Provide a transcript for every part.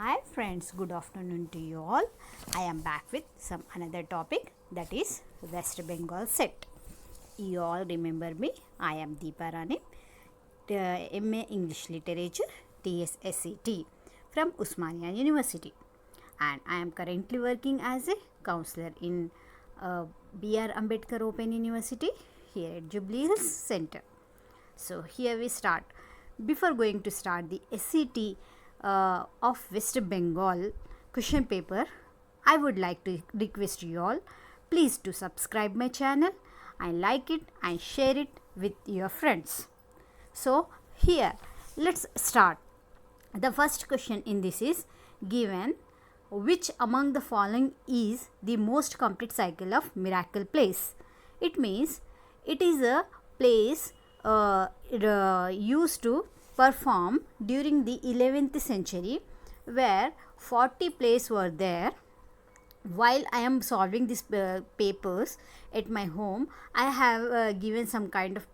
Hi friends, good afternoon to you all. I am back with some another topic, that is West Bengal set. You all remember me. I am Deepa Rani, MA English Literature, TSSCT from Usmania University, and I am currently working as a counselor in B.R. Ambedkar Open University here at Jubilee Hills Center. So here we start. Before going to start the SCT of West Bengal question paper, I would like to request you all please to subscribe my channel and like it and share it with your friends. So here let's start. The first question in this is given, which among the following is the most complete cycle of miracle place? It means it is a place used to perform during the 11th century, where 40 plays were there. While I am solving these papers at my home, I have given some kind of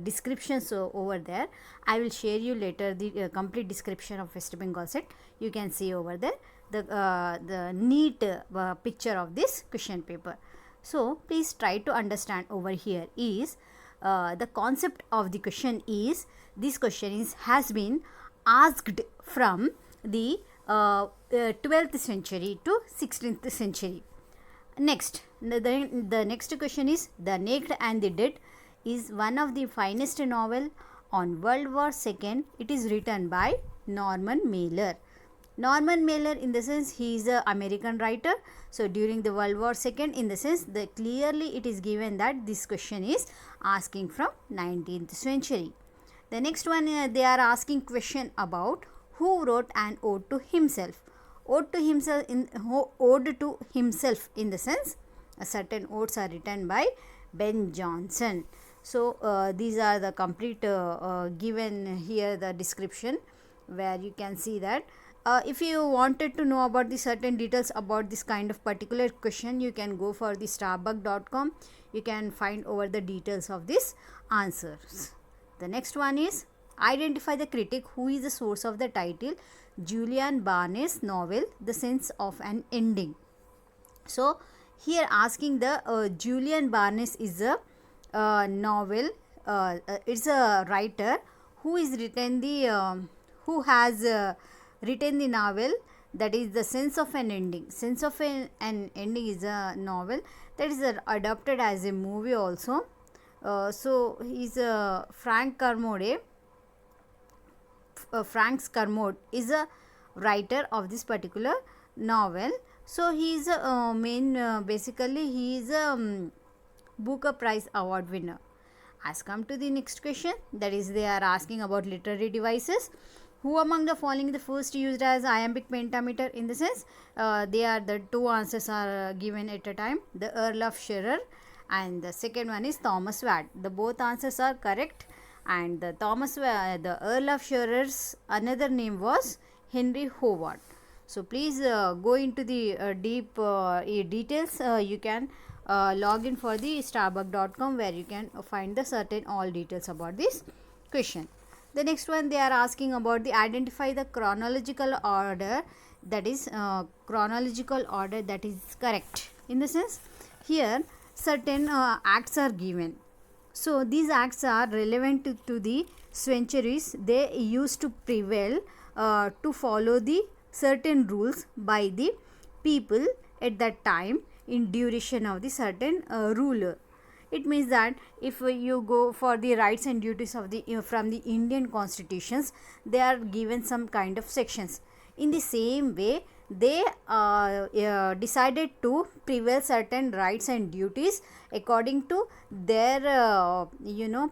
descriptions over there. I will share you later the complete description of West Bengal set. You can see over there the neat picture of this question paper. So please try to understand over here is the concept of the question is, this question has been asked from the 12th century to 16th century. Next, the next question is, The Naked and the Dead is one of the finest novel on World War II. It is written by Norman Mailer. Norman Mailer, in the sense he is an American writer. So during the World War II, in the sense that clearly it is given that this question is asking from 19th century. The next one, they are asking question about who wrote an ode to himself. Ode to himself in the sense certain odes are written by Ben Jonson. So these are the complete given here the description, where you can see that if you wanted to know about the certain details about this kind of particular question, you can go for the starbuck.com. You can find over the details of this answers. The next one is identify the critic who is the source of the title Julian Barnes novel The Sense of an Ending. So here asking the Julian Barnes is a novel. It's a writer who is written the who has written the novel, that is The Sense of an Ending. Sense of an Ending is a novel that is adapted as a movie also. So he's Frank Kermode. Frank Kermode is a writer of this particular novel. So he is a basically he is a Booker Prize award winner. As come to the next question, that is they are asking about literary devices. Who among the following the first used as iambic pentameter? In the sense they are the two answers are given at a time, the Earl of Shearer and the second one is Thomas Watt. The both answers are correct, and the the Earl of Shearer's another name was Henry Howard. So please go into the deep details. You can log in for the starbuck.com, where you can find the certain all details about this question. The next one, they are asking about the identify the chronological order, that is chronological order that is correct. In the sense here certain acts are given. So these acts are relevant to the centuries. They used to prevail to follow the certain rules by the people at that time in duration of the certain ruler. It means that if you go for the rights and duties of the from the Indian constitutions, they are given some kind of sections. In the same way, they decided to prevail certain rights and duties according to their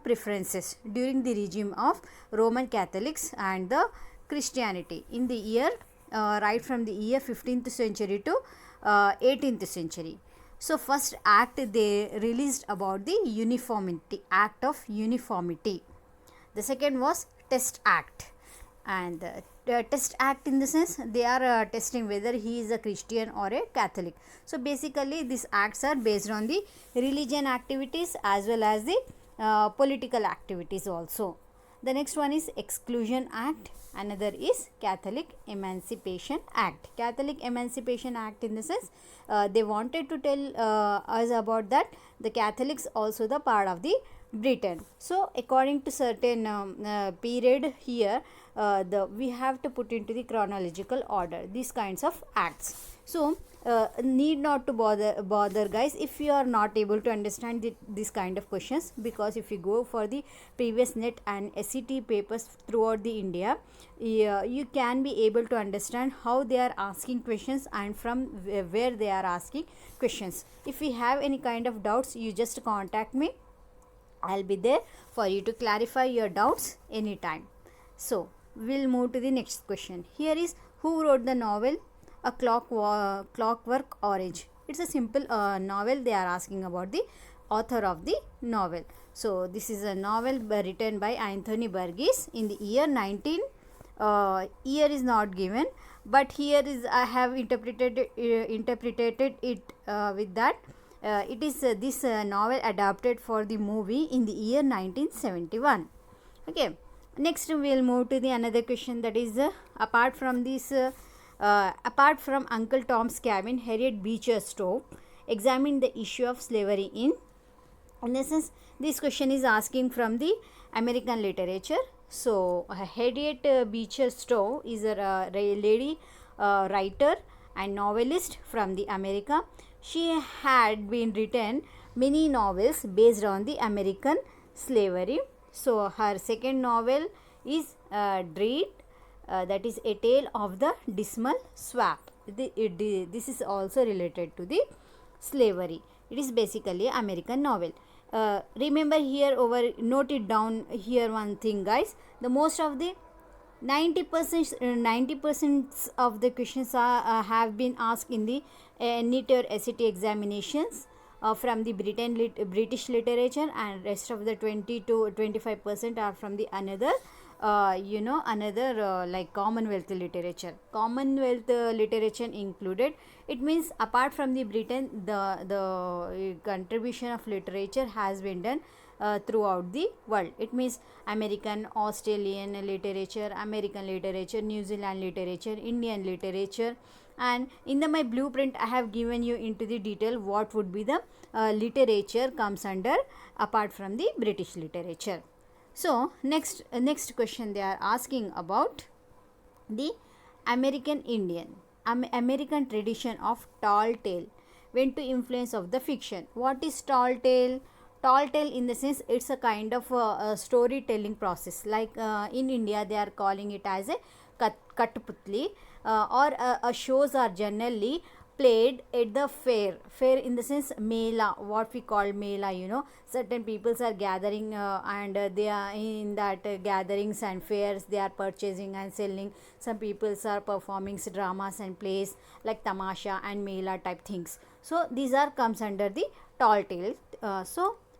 preferences during the regime of Roman Catholics and the Christianity in the year right from the year 15th century to 18th century. So first act they released about the uniformity, act of uniformity. The second was test act, and the test act in the sense they are testing whether he is a Christian or a Catholic. So basically these acts are based on the religion activities as well as the political activities also. The next one is Exclusion Act. Another is Catholic Emancipation Act. Catholic Emancipation Act, in the sense they wanted to tell us about that the Catholics also the part of the Britain. So according to certain period here, we have to put into the chronological order these kinds of acts. So need not to bother guys if you are not able to understand this kind of questions, because if you go for the previous net and SET papers throughout the India, you can be able to understand how they are asking questions and from where they are asking questions. If you have any kind of doubts, you just contact me. I'll be there for you to clarify your doubts anytime. So we'll move to the next question. Here is, who wrote the novel A Clockwork Orange? It's a simple novel. They are asking about the author of the novel. So this is a novel written by Anthony Burgess in the year 19. Year is not given, but here is I have interpreted it with that. It is this novel adapted for the movie in the year 1971. Okay, next we will move to the another question, that is apart from this apart from Uncle Tom's Cabin, Harriet Beecher Stowe examined the issue of slavery in essence. This question is asking from the American literature. So Harriet Beecher Stowe is a lady writer and novelist from the America. She had been written many novels based on the American slavery. So her second novel is Dread, that is A Tale of the Dismal Swamp. This is also related to the slavery. It is basically American novel. Remember here, over note it down here one thing guys, the most of the 90% of the questions have been asked in the NEET or SET examinations from the British literature, and rest of the 20 to 25% are from the another like Commonwealth literature. Commonwealth literature included, it means apart from the Britain, the contribution of literature has been done throughout the world. It means American, Australian literature, American literature, New Zealand literature, Indian literature, and in my blueprint I have given you into the detail what would be the literature comes under apart from the British literature. So next question they are asking about the American Indian American tradition of tall tale went to influence of the fiction. What is tall tale? Tall tale, in the sense, it's a kind of a storytelling process. Like in India, they are calling it as a Kathputli, or shows are generally played at the fair. Fair, in the sense, mela, what we call mela, certain peoples are gathering and they are in that gatherings and fairs, they are purchasing and selling. Some peoples are performing dramas and plays like tamasha and mela type things. So these are comes under the tall tale.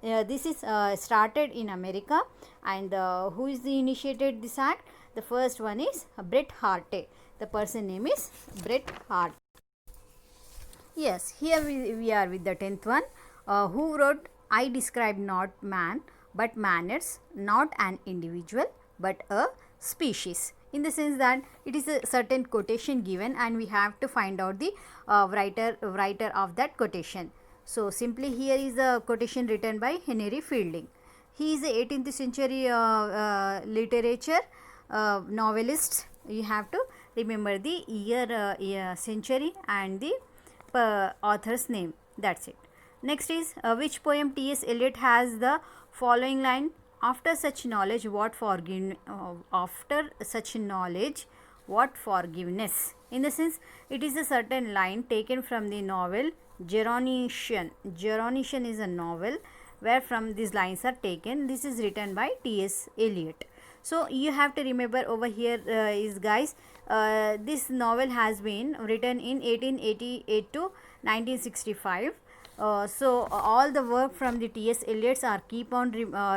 This is started in America, and who is the initiated this act? The first one is Bret Harte. The person name is Bret Harte. Yes, here we are with the 10th one. Who wrote I describe not man but manners, not an individual but a species? In the sense that it is a certain quotation given and we have to find out the writer of that quotation. So simply here is a quotation written by Henry Fielding. He is a 18th century literature novelist. You have to remember the year, century and the author's name. That's it. Next is which poem T.S. Eliot has the following line: after such knowledge what forgiveness. In the sense, it is a certain line taken from the novel Geronician. Geronician is a novel where from these lines are taken. This is written by T.S. Eliot. So you have to remember over here is guys, this novel has been written in 1888 to 1965. So all the work from the T.S. Eliot's are keep on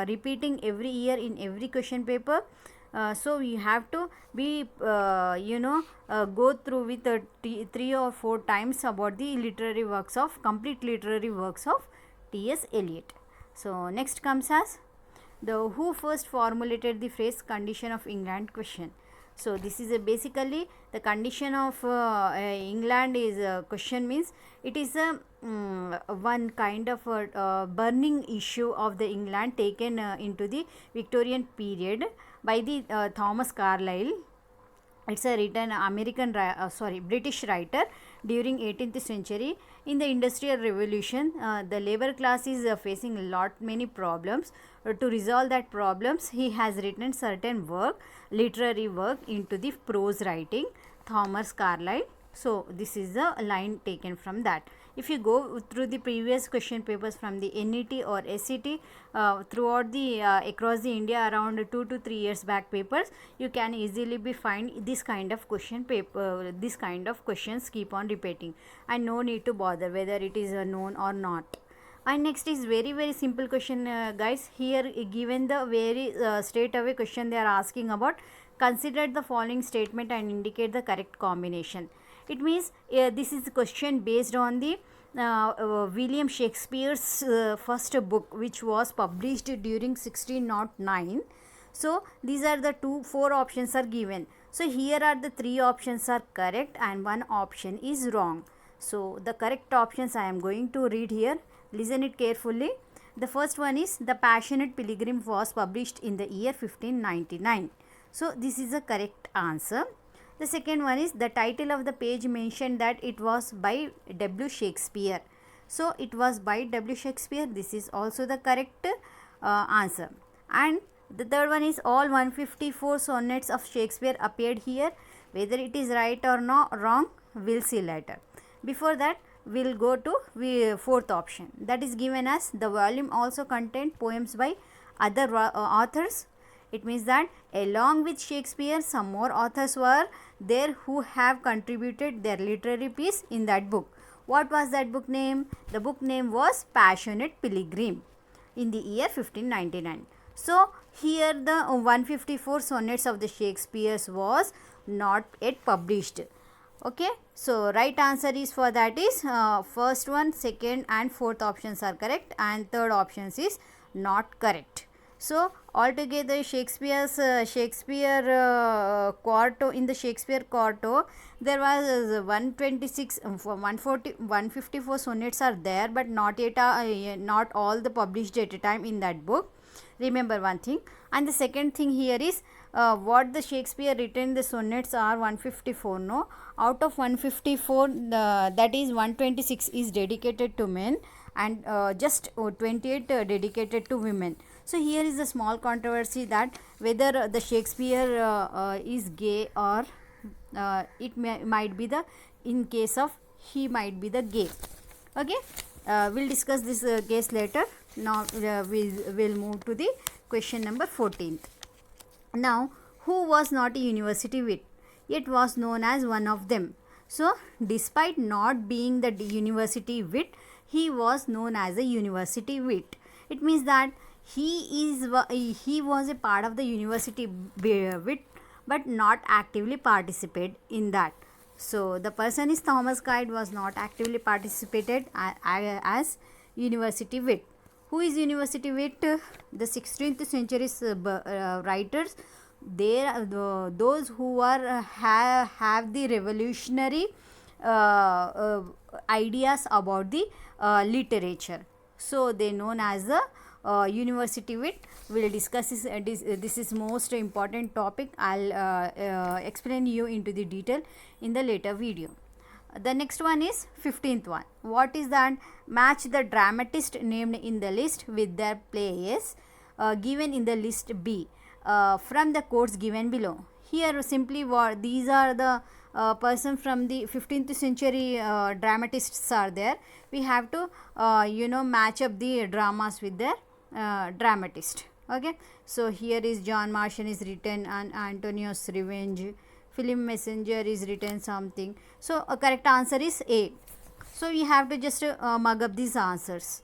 repeating every year in every question paper. So you have to be go through with 3 or 4 times about the complete literary works of T.S. Eliot. So next comes as The who first formulated the phrase condition of England question. So this is basically the condition of England is a question, means it is a one kind of a burning issue of the England taken into the Victorian period by the Thomas Carlyle. It's a written American British writer during 18th century. In the industrial revolution, the labor class is facing a lot many problems. To resolve that problems, he has written certain work, literary work into the prose writing, Thomas Carlyle. So this is a line taken from that. If you go through the previous question papers from the NET or SET throughout the across the India around 2 to 3 years back papers, you can easily be find this kind of question paper, this kind of questions keep on repeating, and no need to bother whether it is known or not. And next is very simple question, guys. Here given the very straight away question they are asking about, consider the following statement and indicate the correct combination. It means this is a question based on the William Shakespeare's first book, which was published during 1609. So these are the 4 options are given. So here are the 3 options are correct and 1 option is wrong. So the correct options I am going to read here. Listen it carefully. The first one is The Passionate Pilgrim was published in the year 1599. So this is a correct answer. The second one is the title of the page mentioned that it was by W. Shakespeare. So it was by W. Shakespeare. This is also the correct answer. And the third one is all 154 sonnets of Shakespeare appeared here. Whether it is right or not wrong, we'll see later. Before that, we'll go to fourth option. That is given as the volume also contained poems by other authors. It means that along with Shakespeare, some more authors were there who have contributed their literary piece in that book. What was that book name? The book name was Passionate Pilgrim in the year 1599. So here the 154 sonnets of the Shakespeare's was not yet published. Okay, so right answer is for that is first one, second and fourth options are correct, and third options is not correct. So altogether Shakespeare's quarto, in the Shakespeare quarto there was 126 140 154 sonnets are there, but not yet not all the published at a time in that book. Remember one thing. And the second thing here is what the Shakespeare written the sonnets are 154. No, out of 154 that is 126 is dedicated to men and just 28 dedicated to women. So here is a small controversy that whether the Shakespeare is gay or it might be the, in case of he might be the gay. Okay, we'll discuss this case later. Now we'll move to the question number 14th. Now, who was not a university wit, yet was known as one of them? So despite not being the university wit, he was known as a university wit. It means that he was a part of the university wit, but not actively participate in that. So the person is Thomas Kyde, was not actively participated as university wit. Who is university wit? The 16th century's writers, they those who are have the revolutionary ideas about the literature. So they known as the university wit. We will discuss this. This is most important topic. I'll explain you into the detail in the later video. The next one is 15th one. What is that? Match the dramatist named in the list with their plays given in the list B from the quotes given below. Here simply what these are the person from the 15th century dramatists are there. We have to match up the dramas with their dramatist. Okay, so here is John Martian is written and Antonio's Revenge. Film Messenger is written something. So a correct answer is A. So we have to just mug up these answers.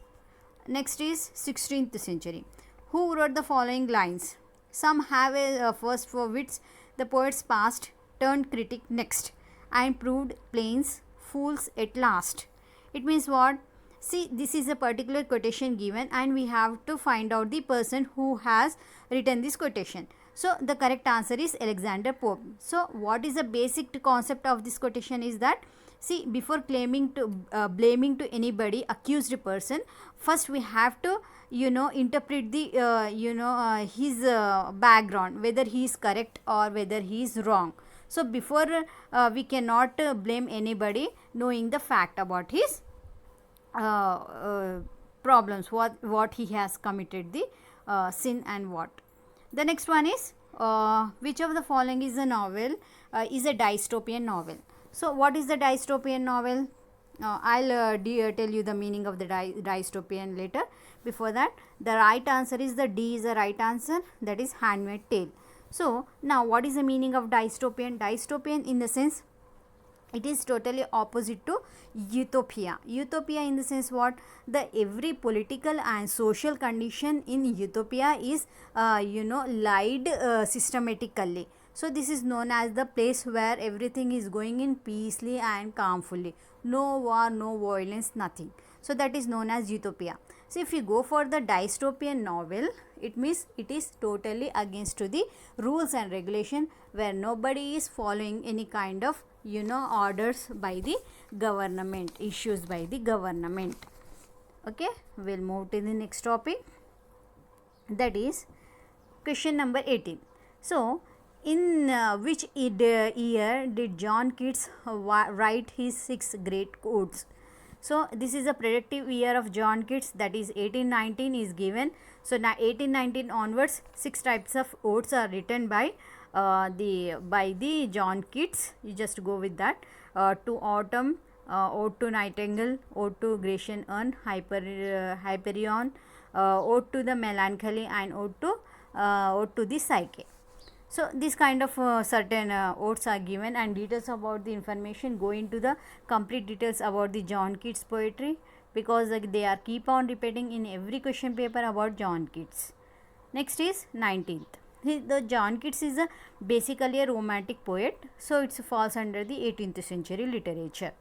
Next is 16th century. Who wrote the following lines? Some have a first for wits, the poets past, turned critic next, and proved plains fools at last. It means what? See, this is a particular quotation given and we have to find out the person who has written this quotation. So the correct answer is Alexander Pope. So what is the basic concept of this quotation is that, see, before claiming to blaming to anybody, accused person, first we have to interpret the his background, whether he is correct or whether he is wrong. So before we cannot blame anybody knowing the fact about his problems, what he has committed the sin and what. The next one is which of the following is a novel is a dystopian novel. So what is the dystopian novel? I'll tell you the meaning of the dystopian later. Before that, the right answer is the D is the right answer, that is Handmaid's Tale. So now what is the meaning of dystopian? Dystopian in the sense it is totally opposite to utopia. Utopia in the sense what? The every political and social condition in utopia is lied systematically. So this is known as the place where everything is going in peacefully and calmfully. No war, no violence, nothing. So that is known as utopia. So if you go for the dystopian novel, it means it is totally against to the rules and regulation, where nobody is following any kind of orders by the government, issues by the government. Okay, we'll move to the next topic, that is question number 18. So in which year did John Keats write his 6 great odes? So this is a predictive year of John Keats, that is 1819 is given. So now 1819 onwards 6 types of odes are written by the John Keats. You just go with that. To Autumn, Ode to Nightingale, Ode to Grecian Urn, Hyperion, Ode to the Melancholy, and Ode to the Psyche. So this kind of certain odes are given, and details about the information go into the complete details about the John Keats poetry, because they are keep on repeating in every question paper about John Keats. Next is 19th. The John Keats is basically a romantic poet, so it falls under the 18th century literature.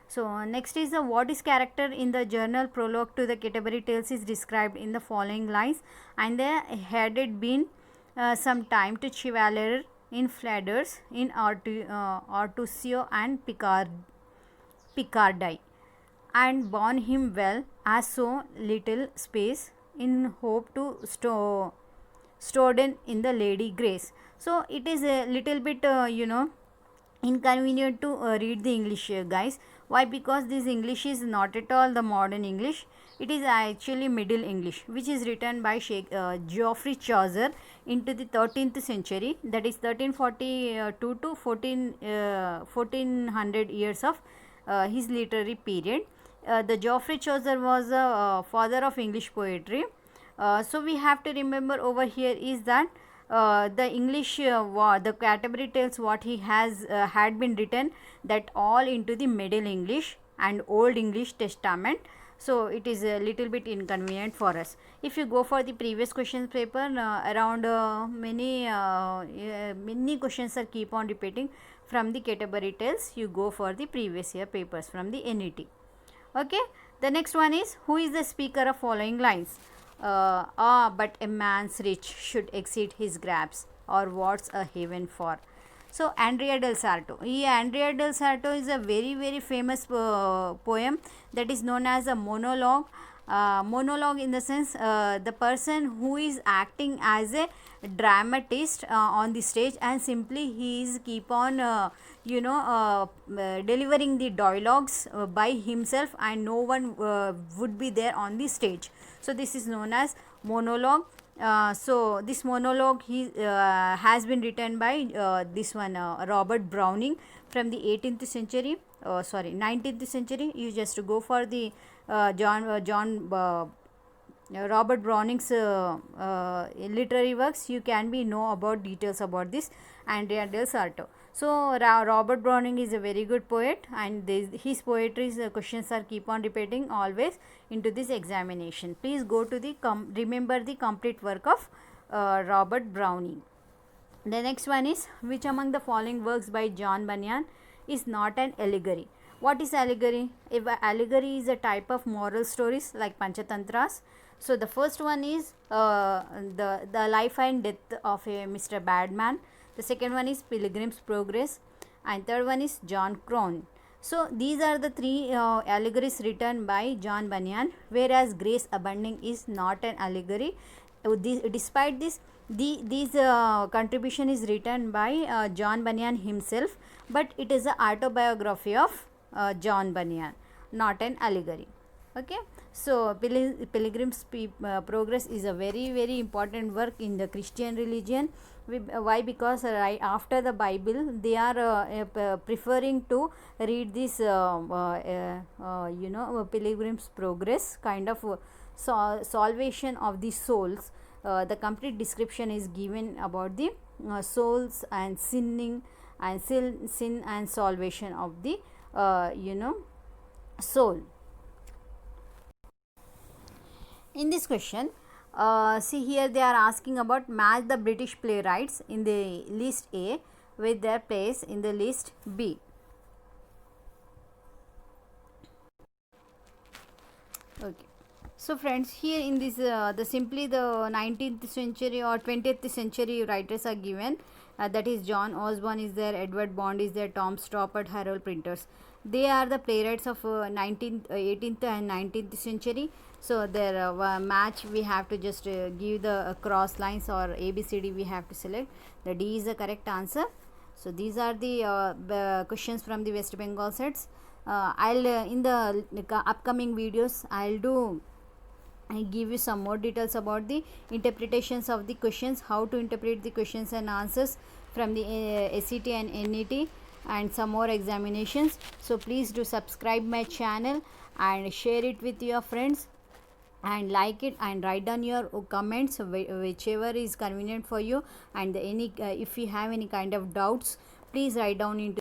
So next is what is character in the journal prologue to the Canterbury Tales is described in the following lines, and had it been some time to Chevalier in Flanders, in Artusio and Picardy, and born him well, as so little space in hope to stored in the Lady Grace. So it is a little bit inconvenient to read the English guys. Why? Because this English is not at all the modern English. It is actually Middle English, which is written by Geoffrey Chaucer into the 13th century, that is 1342 to 1400 years of his literary period. The Geoffrey Chaucer was a father of English poetry. So we have to remember over here is that the English the Canterbury Tales what he has had been written, that all into the Middle English and Old English Testament. So it is a little bit inconvenient for us. If you go for the previous questions paper, around many questions are keep on repeating from the Canterbury Tales. You go for the previous year papers from the NET. Okay, the next one is, who is the speaker of following lines? But a man's rich should exceed his grabs, or what's a heaven for? So Andrea del Sarto. Andrea del Sarto is a very very famous poem that is known as a monologue. Monologue in the sense the person who is acting as a dramatist on the stage, and simply he is keep on delivering the dialogues by himself, and no one would be there on the stage. So this is known as monologue. So this monologue has been written by this one Robert Browning from the 18th century, 19th century. You just go for the Robert Browning's literary works. You can be know about details about this Andrea del Sarto. So Robert Browning is a very good poet, and his poetry's questions are keep on repeating always into this examination. Please go to the remember the complete work of Robert Browning. The next one is, which among the following works by John Bunyan is not an allegory? What is allegory? If allegory is a type of moral stories like Panchatantras. So the first one is the life and death of a Mr. Badman. The second one is Pilgrim's Progress, and third one is John Crone. So these are the three allegories written by John Bunyan, whereas Grace Abounding is not an allegory. Despite this, these contribution is written by John Bunyan himself, but it is an autobiography of John Bunyan, not an allegory. Okay, so Pilgrim's Progress is a very important work in the Christian religion. Why? Because right after the Bible, they are preferring to read this Pilgrim's Progress, kind of salvation of the souls. The complete description is given about the souls and sinning and sin and salvation of the soul. In this question, see here they are asking about match the British playwrights in the list A with their place in the list B. Okay. So friends, here in this the 19th century or 20th century writers are given. That is John Osborne is there, Edward Bond is there, Tom Stoppard, Harold Printers. They are the playwrights of 18th and 19th century. So their match we have to just give the cross lines or ABCD we have to select. The D is the correct answer. So these are the questions from the West Bengal sets. I'll in the upcoming videos I give you some more details about the interpretations of the questions, how to interpret the questions and answers from the SET and NET, and some more examinations. So please do subscribe my channel and share it with your friends and like it, and write down your comments whichever is convenient for you, and if you have any kind of doubts, please write down into